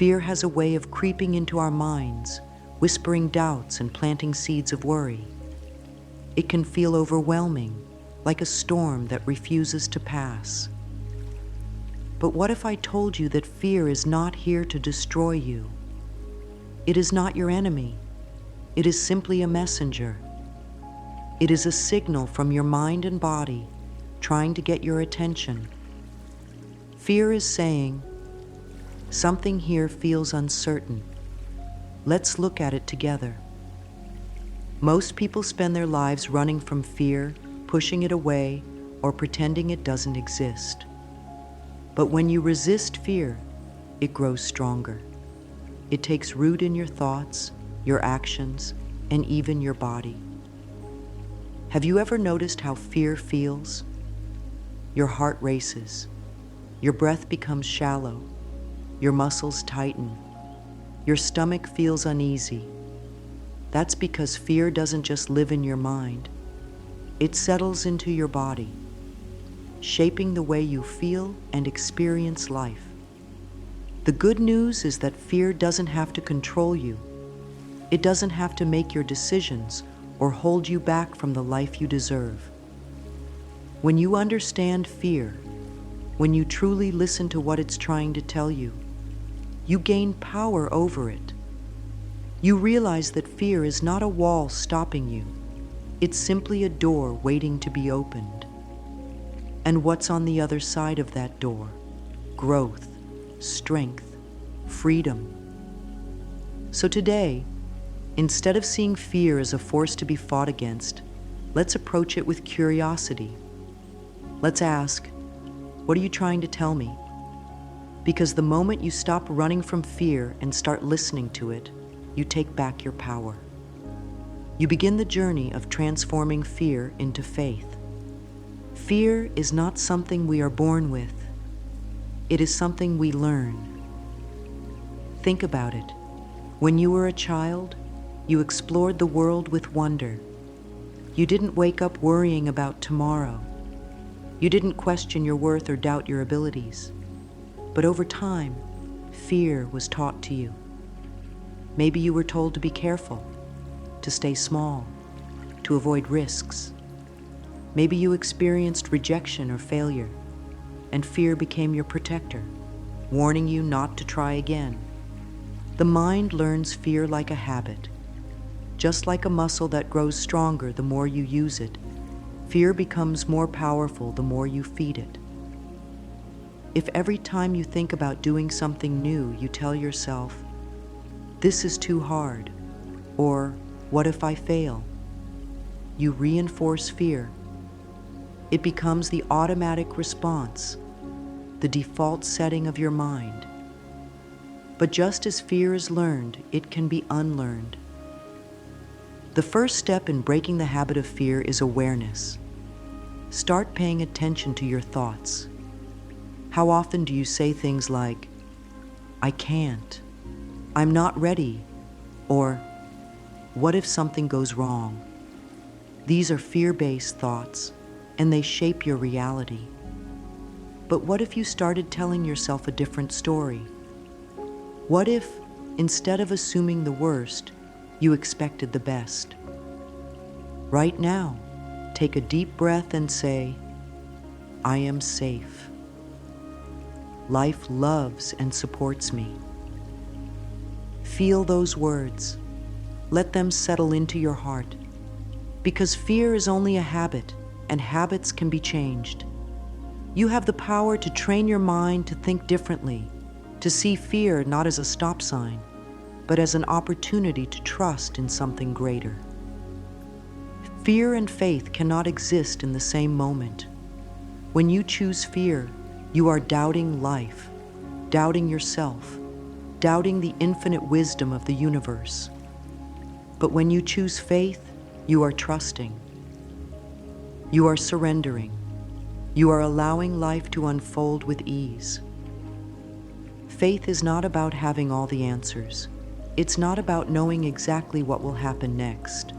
Fear has a way of creeping into our minds, whispering doubts and planting seeds of worry. It can feel overwhelming, like a storm that refuses to pass. But what if I told you that fear is not here to destroy you? It is not your enemy. It is simply a messenger. It is a signal from your mind and body trying to get your attention. Fear is saying, something here feels uncertain. Let's look at it together. Most people spend their lives running from fear, pushing it away, or pretending it doesn't exist. But when you resist fear, it grows stronger. It takes root in your thoughts, your actions, and even your body. Have you ever noticed how fear feels? Your heart races. Your breath becomes shallow. Your muscles tighten. Your stomach feels uneasy. That's because fear doesn't just live in your mind. It settles into your body, shaping the way you feel and experience life. The good news is that fear doesn't have to control you. It doesn't have to make your decisions or hold you back from the life you deserve. When you understand fear, when you truly listen to what it's trying to tell you, you gain power over it. You realize that fear is not a wall stopping you. It's simply a door waiting to be opened. And what's on the other side of that door? Growth, strength, freedom. So today, instead of seeing fear as a force to be fought against, let's approach it with curiosity. Let's ask, what are you trying to tell me? Because the moment you stop running from fear and start listening to it, you take back your power. You begin the journey of transforming fear into faith. Fear is not something we are born with. It is something we learn. Think about it. When you were a child, you explored the world with wonder. You didn't wake up worrying about tomorrow. You didn't question your worth or doubt your abilities. But over time, fear was taught to you. Maybe you were told to be careful, to stay small, to avoid risks. Maybe you experienced rejection or failure, and fear became your protector, warning you not to try again. The mind learns fear like a habit. Just like a muscle that grows stronger the more you use it, fear becomes more powerful the more you feed it. If every time you think about doing something new, you tell yourself, "This is too hard," or "What if I fail?" you reinforce fear. It becomes the automatic response, the default setting of your mind. But just as fear is learned, it can be unlearned. The first step in breaking the habit of fear is awareness. Start paying attention to your thoughts. How often do you say things like, "I can't," "I'm not ready," or "What if something goes wrong?" These are fear-based thoughts, and they shape your reality. But what if you started telling yourself a different story? What if, instead of assuming the worst, you expected the best? Right now, take a deep breath and say, "I am safe. Life loves and supports me." Feel those words. Let them settle into your heart. Because fear is only a habit, and habits can be changed. You have the power to train your mind to think differently, to see fear not as a stop sign, but as an opportunity to trust in something greater. Fear and faith cannot exist in the same moment. When you choose fear, you are doubting life, doubting yourself, doubting the infinite wisdom of the universe. But when you choose faith, you are trusting. You are surrendering. You are allowing life to unfold with ease. Faith is not about having all the answers. It's not about knowing exactly what will happen next.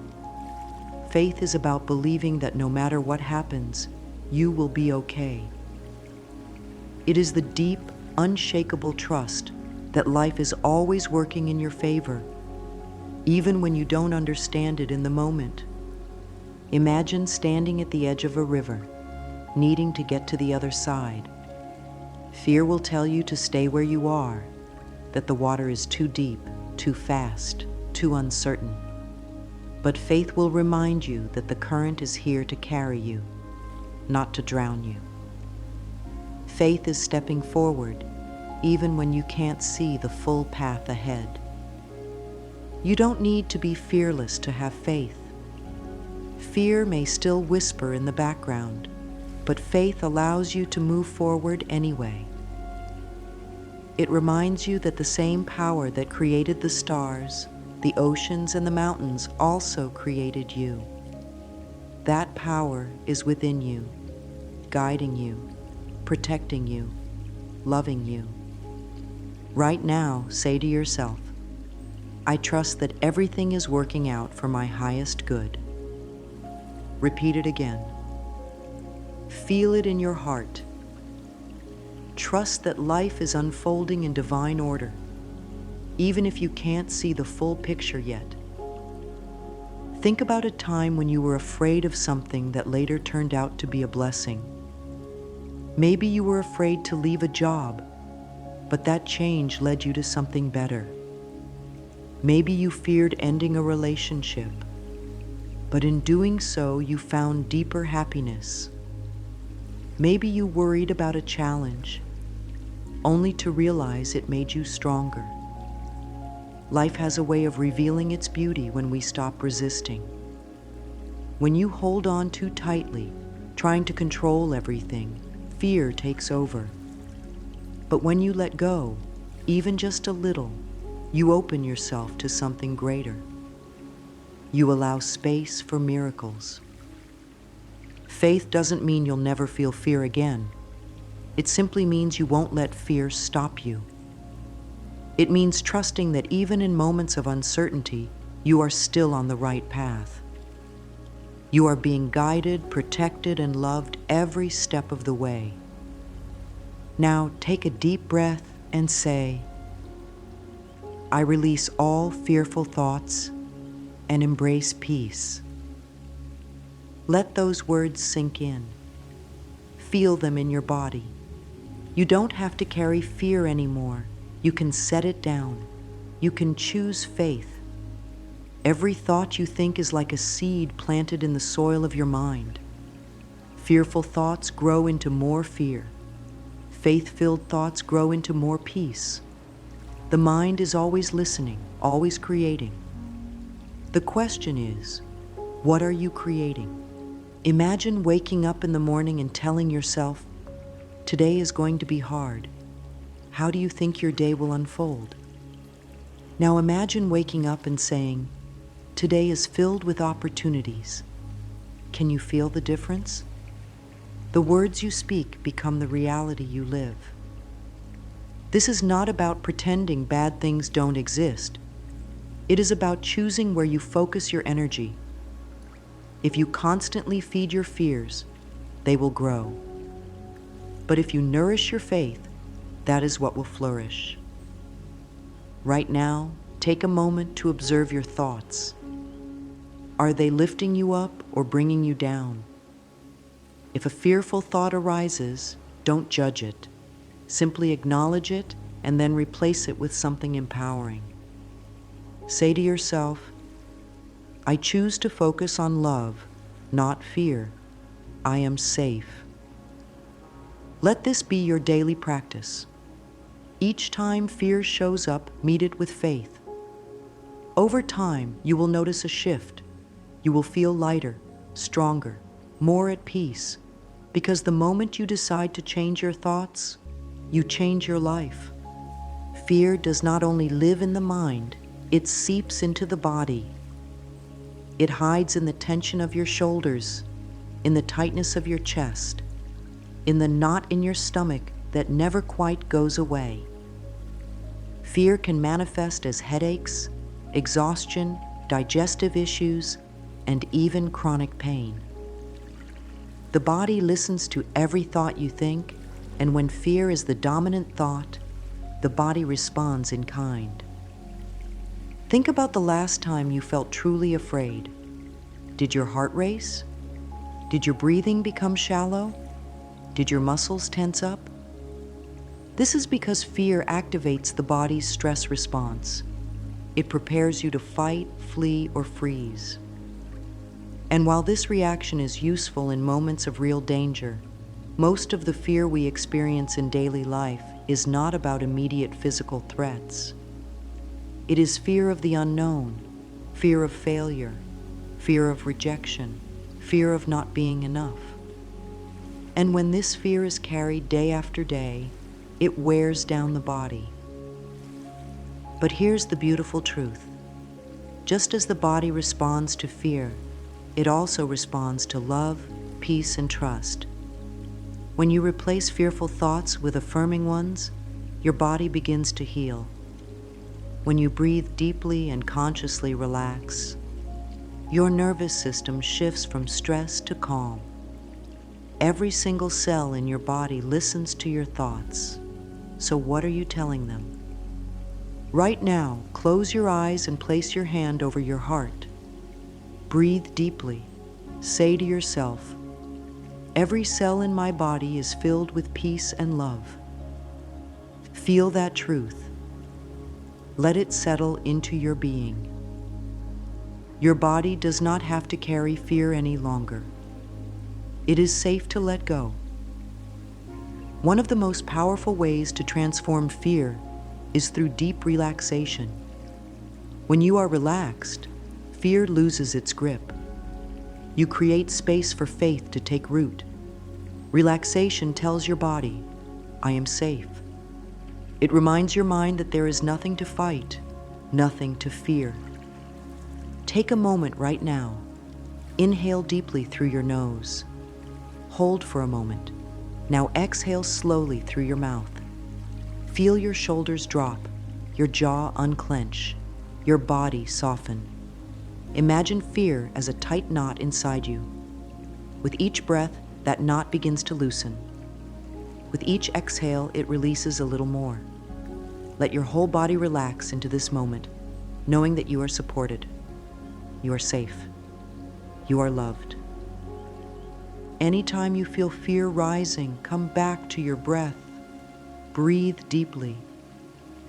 Faith is about believing that no matter what happens, you will be okay. It is the deep, unshakable trust that life is always working in your favor, even when you don't understand it in the moment. Imagine standing at the edge of a river, needing to get to the other side. Fear will tell you to stay where you are, that the water is too deep, too fast, too uncertain. But faith will remind you that the current is here to carry you, not to drown you. Faith is stepping forward, even when you can't see the full path ahead. You don't need to be fearless to have faith. Fear may still whisper in the background, but faith allows you to move forward anyway. It reminds you that the same power that created the stars, the oceans, and the mountains also created you. That power is within you, guiding you, protecting you, loving you. Right now, say to yourself, I trust that everything is working out for my highest good. Repeat it again. Feel it in your heart. Trust that life is unfolding in divine order, even if you can't see the full picture yet. Think about a time when you were afraid of something that later turned out to be a blessing. Maybe you were afraid to leave a job, but that change led you to something better. Maybe you feared ending a relationship, but in doing so, you found deeper happiness. Maybe you worried about a challenge, only to realize it made you stronger. Life has a way of revealing its beauty when we stop resisting. When you hold on too tightly, trying to control everything, fear takes over. But when you let go, even just a little, you open yourself to something greater. You allow space for miracles. Faith doesn't mean you'll never feel fear again. It simply means you won't let fear stop you. It means trusting that even in moments of uncertainty, you are still on the right path. You are being guided, protected, and loved every step of the way. Now take a deep breath and say, I release all fearful thoughts and embrace peace. Let those words sink in. Feel them in your body. You don't have to carry fear anymore. You can set it down. You can choose faith. Every thought you think is like a seed planted in the soil of your mind. Fearful thoughts grow into more fear. Faith-filled thoughts grow into more peace. The mind is always listening, always creating. The question is, what are you creating? Imagine waking up in the morning and telling yourself, today is going to be hard. How do you think your day will unfold? Now imagine waking up and saying, today is filled with opportunities. Can you feel the difference? The words you speak become the reality you live. This is not about pretending bad things don't exist. It is about choosing where you focus your energy. If you constantly feed your fears, they will grow. But if you nourish your faith, that is what will flourish. Right now, take a moment to observe your thoughts. Are they lifting you up or bringing you down? If a fearful thought arises, don't judge it. Simply acknowledge it and then replace it with something empowering. Say to yourself, I choose to focus on love, not fear. I am safe. Let this be your daily practice. Each time fear shows up, meet it with faith. Over time, you will notice a shift. You will feel lighter, stronger, more at peace, because the moment you decide to change your thoughts, you change your life. Fear does not only live in the mind, it seeps into the body. It hides in the tension of your shoulders, in the tightness of your chest, in the knot in your stomach that never quite goes away. Fear can manifest as headaches, exhaustion, digestive issues, and even chronic pain. The body listens to every thought you think, and when fear is the dominant thought, the body responds in kind. Think about the last time you felt truly afraid. Did your heart race? Did your breathing become shallow? Did your muscles tense up? This is because fear activates the body's stress response. It prepares you to fight, flee, or freeze. And while this reaction is useful in moments of real danger, most of the fear we experience in daily life is not about immediate physical threats. It is fear of the unknown, fear of failure, fear of rejection, fear of not being enough. And when this fear is carried day after day, it wears down the body. But here's the beautiful truth. Just as the body responds to fear, it also responds to love, peace, and trust. When you replace fearful thoughts with affirming ones, your body begins to heal. When you breathe deeply and consciously relax, your nervous system shifts from stress to calm. Every single cell in your body listens to your thoughts. So what are you telling them? Right now, close your eyes and place your hand over your heart. Breathe deeply. Say to yourself, "Every cell in my body is filled with peace and love." Feel that truth. Let it settle into your being. Your body does not have to carry fear any longer. It is safe to let go. One of the most powerful ways to transform fear is through deep relaxation. When you are relaxed, fear loses its grip. You create space for faith to take root. Relaxation tells your body, "I am safe." It reminds your mind that there is nothing to fight, nothing to fear. Take a moment right now. Inhale deeply through your nose. Hold for a moment. Now exhale slowly through your mouth. Feel your shoulders drop, your jaw unclench, your body soften. Imagine fear as a tight knot inside you. With each breath, that knot begins to loosen. With each exhale, it releases a little more. Let your whole body relax into this moment, knowing that you are supported, you are safe, you are loved. Anytime you feel fear rising, come back to your breath. Breathe deeply.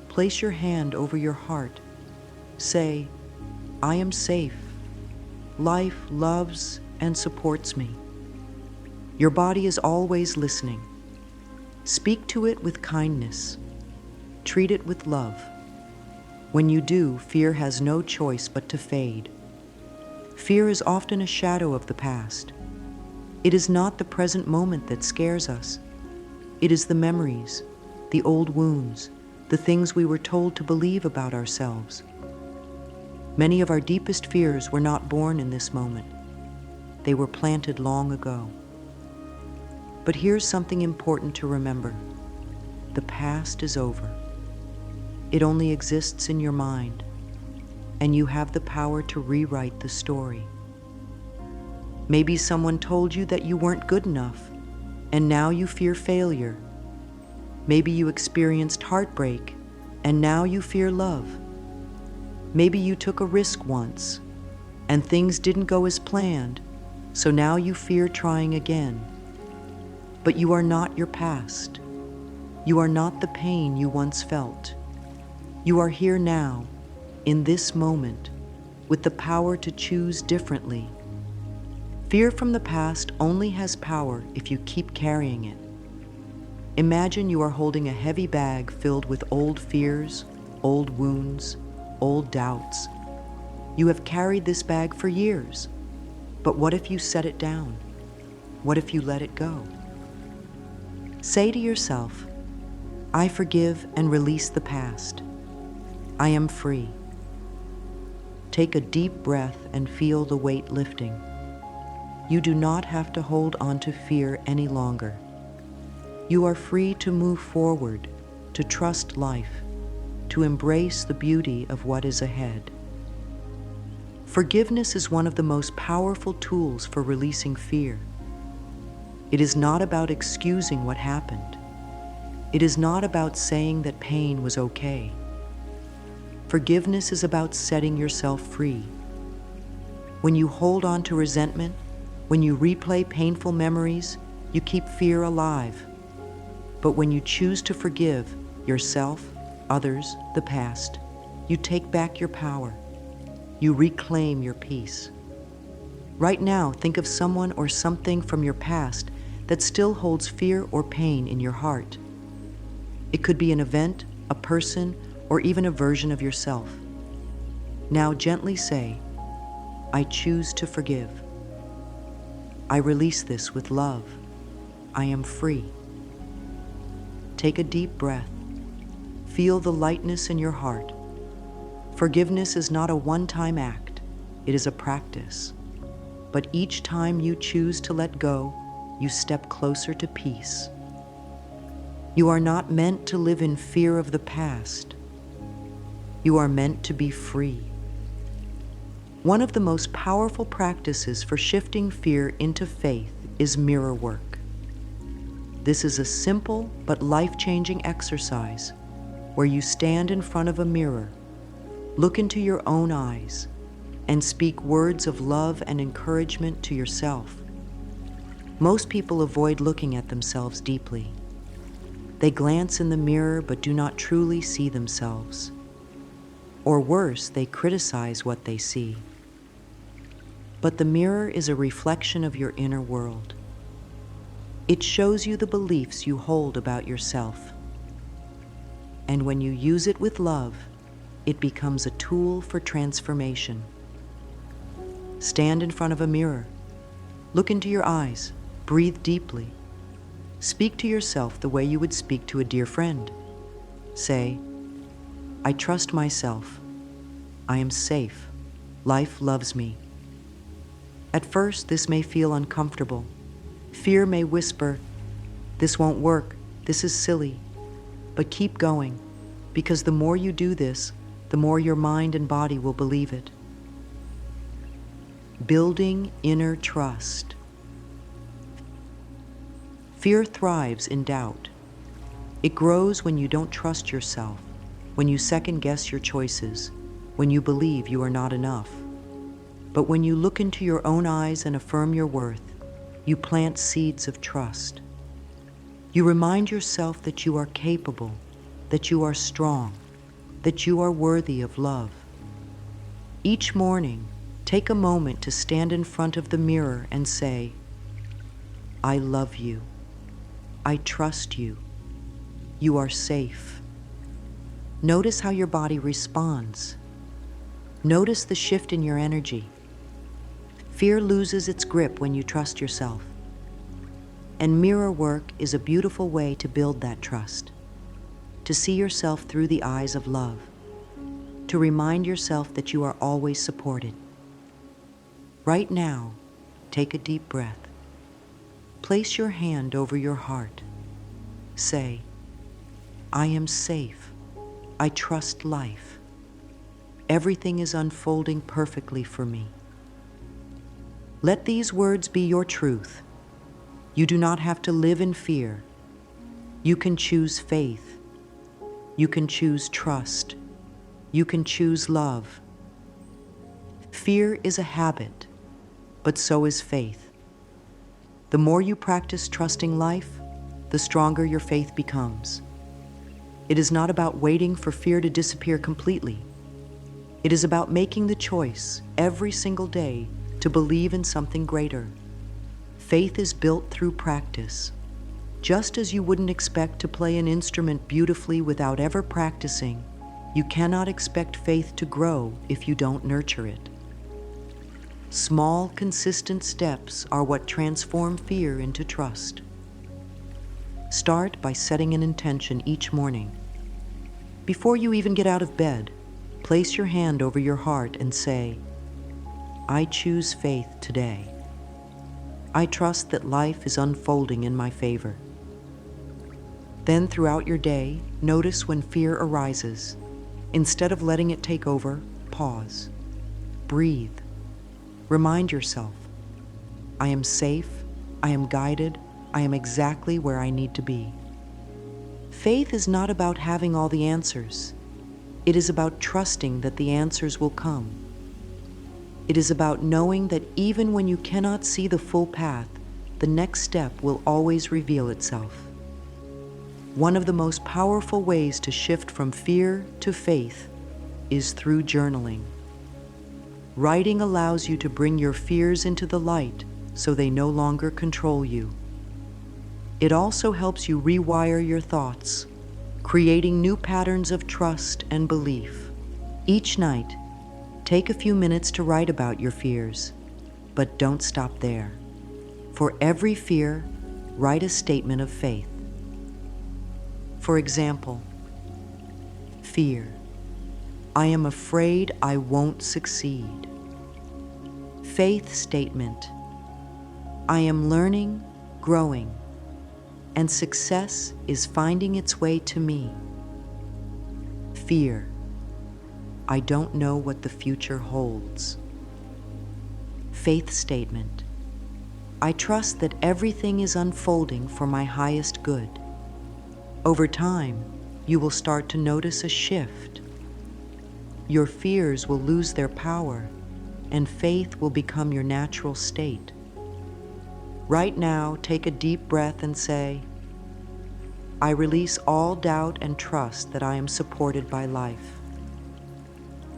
Place your hand over your heart. Say, "I am safe. Life loves and supports me." Your body is always listening. Speak to it with kindness. Treat it with love. When you do, fear has no choice but to fade. Fear is often a shadow of the past. It is not the present moment that scares us. It is the memories, the old wounds, the things we were told to believe about ourselves. Many of our deepest fears were not born in this moment. They were planted long ago. But here's something important to remember. The past is over. It only exists in your mind, and you have the power to rewrite the story. Maybe someone told you that you weren't good enough, and now you fear failure. Maybe you experienced heartbreak, and now you fear love. Maybe you took a risk once, and things didn't go as planned, so now you fear trying again. But you are not your past. You are not the pain you once felt. You are here now, in this moment, with the power to choose differently. Fear from the past only has power if you keep carrying it. Imagine you are holding a heavy bag filled with old fears, old wounds, old doubts. You have carried this bag for years, but what if you set it down? What if you let it go? Say to yourself, "I forgive and release the past. I am free." Take a deep breath and feel the weight lifting. You do not have to hold on to fear any longer. You are free to move forward, to trust life, to embrace the beauty of what is ahead. Forgiveness is one of the most powerful tools for releasing fear. It is not about excusing what happened. It is not about saying that pain was okay. Forgiveness is about setting yourself free. When you hold on to resentment, when you replay painful memories, you keep fear alive. But when you choose to forgive yourself, others, the past, you take back your power. You reclaim your peace. Right now, think of someone or something from your past that still holds fear or pain in your heart. It could be an event, a person, or even a version of yourself. Now gently say, I choose to forgive. I release this with love. I am free. Take a deep breath. Feel the lightness in your heart. Forgiveness is not a one-time act. It is a practice. But each time you choose to let go, you step closer to peace. You are not meant to live in fear of the past. You are meant to be free. One of the most powerful practices for shifting fear into faith is mirror work. This is a simple but life-changing exercise where you stand in front of a mirror, look into your own eyes, and speak words of love and encouragement to yourself. Most people avoid looking at themselves deeply. They glance in the mirror but do not truly see themselves. Or worse, they criticize what they see. But the mirror is a reflection of your inner world. It shows you the beliefs you hold about yourself. And when you use it with love, it becomes a tool for transformation. Stand in front of a mirror. Look into your eyes. Breathe deeply. Speak to yourself the way you would speak to a dear friend. Say, I trust myself. I am safe. Life loves me. At first, this may feel uncomfortable. Fear may whisper, this won't work, this is silly. But keep going, because the more you do this, the more your mind and body will believe it. Building inner trust. Fear thrives in doubt. It grows when you don't trust yourself, when you second-guess your choices, when you believe you are not enough. But when you look into your own eyes and affirm your worth, you plant seeds of trust. You remind yourself that you are capable, that you are strong, that you are worthy of love. Each morning, take a moment to stand in front of the mirror and say, I love you. I trust you. You are safe. Notice how your body responds. Notice the shift in your energy. Fear loses its grip when you trust yourself. And mirror work is a beautiful way to build that trust, to see yourself through the eyes of love, to remind yourself that you are always supported. Right now, take a deep breath. Place your hand over your heart. Say, I am safe. I trust life. Everything is unfolding perfectly for me. Let these words be your truth. You do not have to live in fear. You can choose faith. You can choose trust. You can choose love. Fear is a habit, but so is faith. The more you practice trusting life, the stronger your faith becomes. It is not about waiting for fear to disappear completely. It is about making the choice every single day to believe in something greater. Faith is built through practice. Just as you wouldn't expect to play an instrument beautifully without ever practicing, you cannot expect faith to grow if you don't nurture it. Small, consistent steps are what transform fear into trust. Start by setting an intention each morning. Before you even get out of bed, place your hand over your heart and say, I choose faith today. I trust that life is unfolding in my favor. Then throughout your day, notice when fear arises. Instead of letting it take over, pause. Breathe. Remind yourself, I am safe, I am guided, I am exactly where I need to be. Faith is not about having all the answers. It is about trusting that the answers will come. It is about knowing that even when you cannot see the full path, the next step will always reveal itself. One of the most powerful ways to shift from fear to faith is through journaling. Writing allows you to bring your fears into the light so they no longer control you. It also helps you rewire your thoughts, creating new patterns of trust and belief. Each night, take a few minutes to write about your fears, but don't stop there. For every fear, write a statement of faith. For example, fear. I am afraid I won't succeed. Faith statement. I am learning, growing, and success is finding its way to me. Fear. I don't know what the future holds. Faith statement. I trust that everything is unfolding for my highest good. Over time, you will start to notice a shift. Your fears will lose their power, and faith will become your natural state. Right now, take a deep breath and say, I release all doubt and trust that I am supported by life.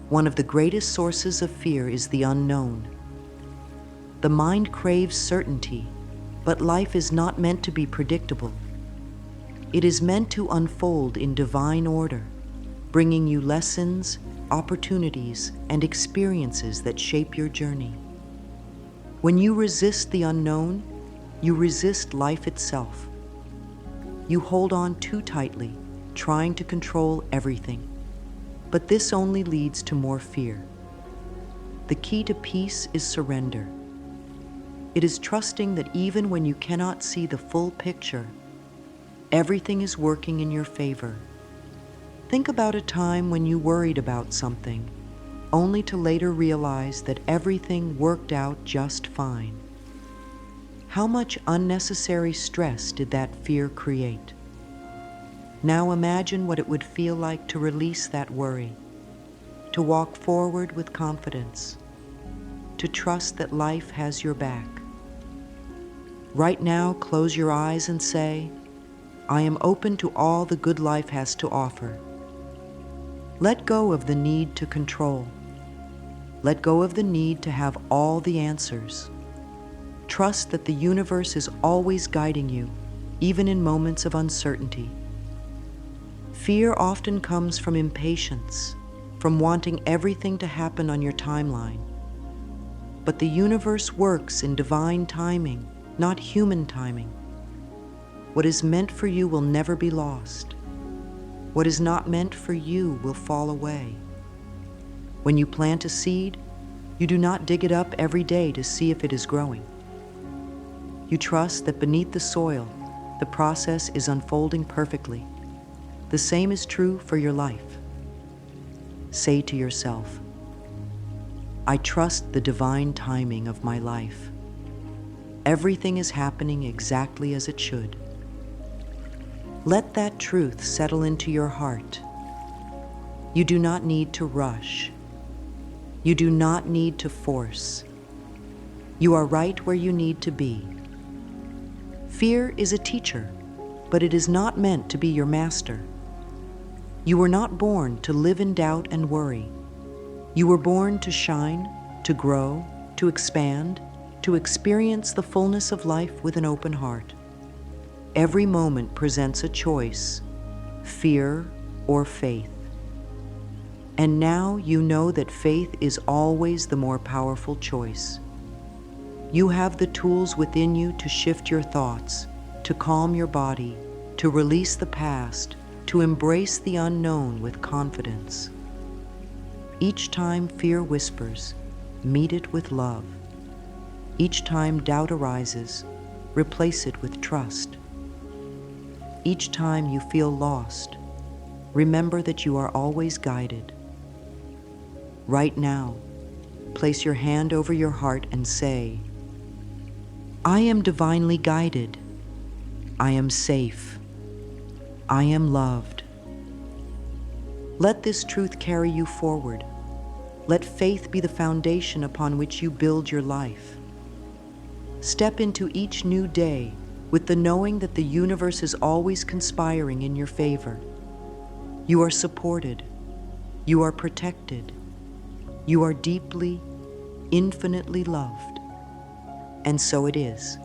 One of the greatest sources of fear is the unknown. The mind craves certainty, but life is not meant to be predictable. It is meant to unfold in divine order, bringing you lessons, opportunities, and experiences that shape your journey. When you resist the unknown, you resist life itself. You hold on too tightly, trying to control everything. But this only leads to more fear. The key to peace is surrender. It is trusting that even when you cannot see the full picture, everything is working in your favor. Think about a time when you worried about something, only to later realize that everything worked out just fine. How much unnecessary stress did that fear create? Now imagine what it would feel like to release that worry, to walk forward with confidence, to trust that life has your back. Right now, close your eyes and say, I am open to all the good life has to offer. Let go of the need to control. Let go of the need to have all the answers. Trust that the universe is always guiding you, even in moments of uncertainty. Fear often comes from impatience, from wanting everything to happen on your timeline. But the universe works in divine timing, not human timing. What is meant for you will never be lost. What is not meant for you will fall away. When you plant a seed, you do not dig it up every day to see if it is growing. You trust that beneath the soil, the process is unfolding perfectly. The same is true for your life. Say to yourself, I trust the divine timing of my life. Everything is happening exactly as it should. Let that truth settle into your heart. You do not need to rush. You do not need to force. You are right where you need to be. Fear is a teacher, but it is not meant to be your master. You were not born to live in doubt and worry. You were born to shine, to grow, to expand, to experience the fullness of life with an open heart. Every moment presents a choice, fear or faith. And now you know that faith is always the more powerful choice. You have the tools within you to shift your thoughts, to calm your body, to release the past, to embrace the unknown with confidence. Each time fear whispers, meet it with love. Each time doubt arises, replace it with trust. Each time you feel lost, remember that you are always guided. Right now, place your hand over your heart and say, I am divinely guided. I am safe. I am loved. Let this truth carry you forward. Let faith be the foundation upon which you build your life. Step into each new day with the knowing that the universe is always conspiring in your favor. You are supported. You are protected. You are deeply, infinitely loved. And so it is.